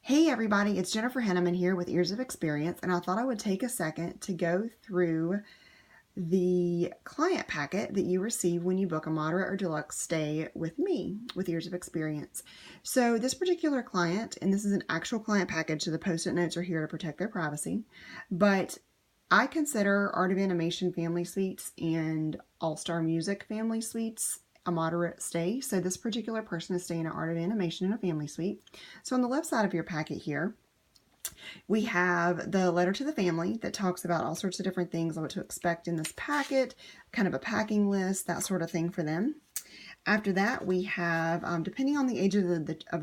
Hey everybody, it's Jennifer Henneman here with Ears of Experience, and I thought I would take a second to go through the client packet that you receive when you book a moderate or deluxe stay with me, with Ears of Experience. So this particular client, and this is an actual client package, so the post-it notes are here to protect their privacy, but I consider Art of Animation Family Suites and All-Star Music Family Suites a moderate stay. So this particular person is staying at Art of Animation in a family suite. So on the left side of your packet here, we have the letter to the family that talks about all sorts of different things, what to expect in this packet, kind of a packing list, that sort of thing for them. After that, we have, depending on the age of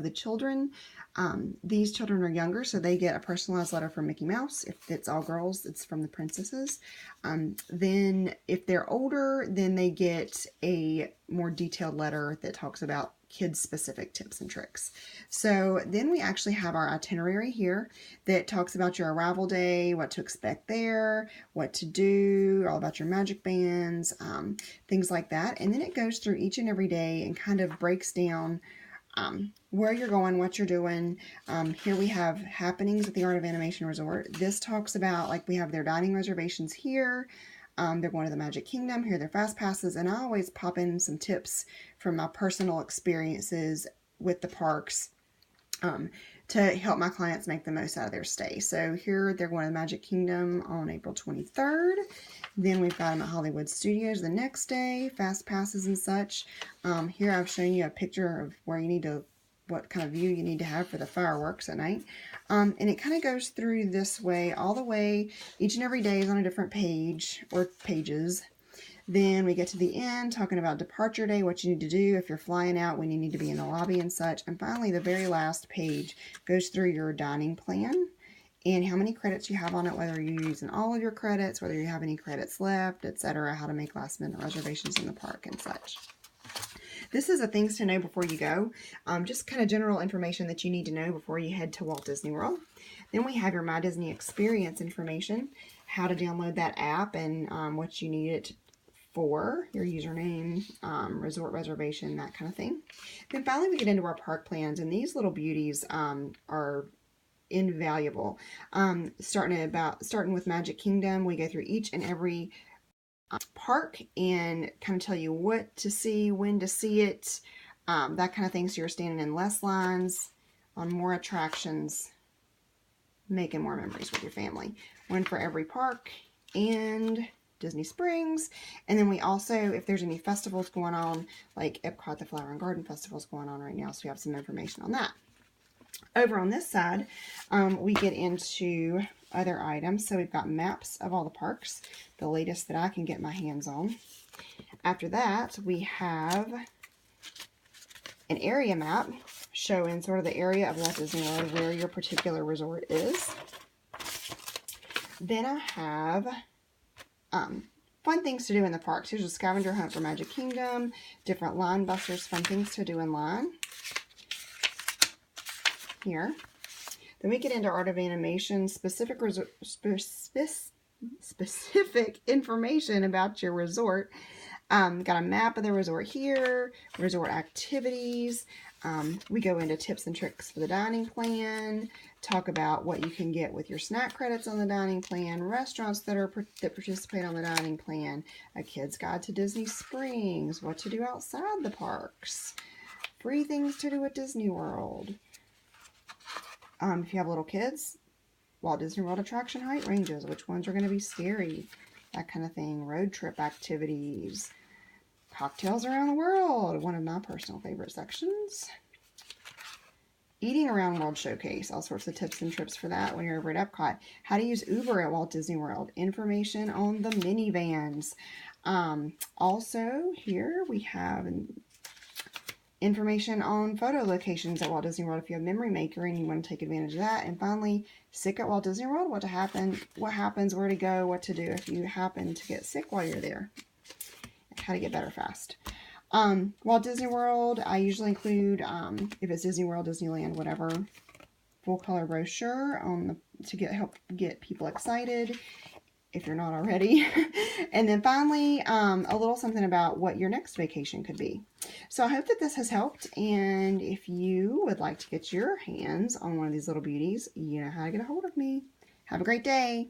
the children, these children are younger, so they get a personalized letter from Mickey Mouse. If it's all girls, it's from the princesses. Then if they're older, then they get a more detailed letter that talks about kids-specific tips and tricks. So then we actually have our itinerary here that talks about your arrival day, what to expect there, what to do, all about your magic bands, things like that. And then it goes through each and every day and kind of breaks down where you're going, what you're doing. Here we have happenings at the Art of Animation Resort. This talks about, like, we have their dining reservations here. They're going to the Magic Kingdom. Here are their fast passes. And I always pop in some tips from my personal experiences with the parks to help my clients make the most out of their stay. So here they're going to the Magic Kingdom on April 23rd. Then we've got them at Hollywood Studios the next day, fast passes and such. Here I've shown you a picture of where you need to, what kind of view you need to have for the fireworks at night. And it kind of goes through this way all the way. Each and every day is on a different page or pages. Then we get to the end, talking about departure day, what you need to do if you're flying out, when you need to be in the lobby and such. And finally, the very last page goes through your dining plan and how many credits you have on it, whether you're using all of your credits, whether you have any credits left, etc., how to make last-minute reservations in the park and such. This is a things to know before you go, just kind of general information that you need to know before you head to Walt Disney World. Then we have your My Disney Experience information, how to download that app and what you need it for, your username, resort reservation, that kind of thing. Then finally we get into our park plans, and these little beauties are invaluable. Starting with Magic Kingdom, we go through each and every park and kind of tell you what to see, when to see it, that kind of thing, so you're standing in less lines, on more attractions, making more memories with your family. One for every park and Disney Springs. And then we also, if there's any festivals going on, like Epcot, the Flower and Garden Festival is going on right now, so we have some information on that. Over on this side, we get into other items. So we've got maps of all the parks, the latest that I can get my hands on. After that, we have an area map showing sort of the area of Walt Disney World where your particular resort is. Then I have fun things to do in the parks. Here's a scavenger hunt for Magic Kingdom, different line busters, fun things to do in line. Here. Then we get into Art of Animation, specific information about your resort. Got a map of the resort here, resort activities. We go into tips and tricks for the dining plan, talk about what you can get with your snack credits on the dining plan, restaurants that participate on the dining plan, a kid's guide to Disney Springs, what to do outside the parks, free things to do at Disney World. If you have little kids, Walt Disney World attraction height ranges, which ones are going to be scary, that kind of thing, road trip activities, cocktails around the world, one of my personal favorite sections. Eating around World Showcase, all sorts of tips and trips for that when you're over at Epcot. How to use Uber at Walt Disney World. Information on the minivans. Also, here we have information on photo locations at Walt Disney World if you have Memory Maker and you want to take advantage of that. And finally, sick at Walt Disney World, what happens, where to go, what to do if you happen to get sick while you're there. How to get better fast. Walt Disney World, I usually include, if it's Disney World, Disneyland, whatever, full color brochure to help get people excited. if you're not already. And then finally, a little something about what your next vacation could be. So I hope that this has helped, and if you would like to get your hands on one of these little beauties, you know how to get a hold of me. Have a great day.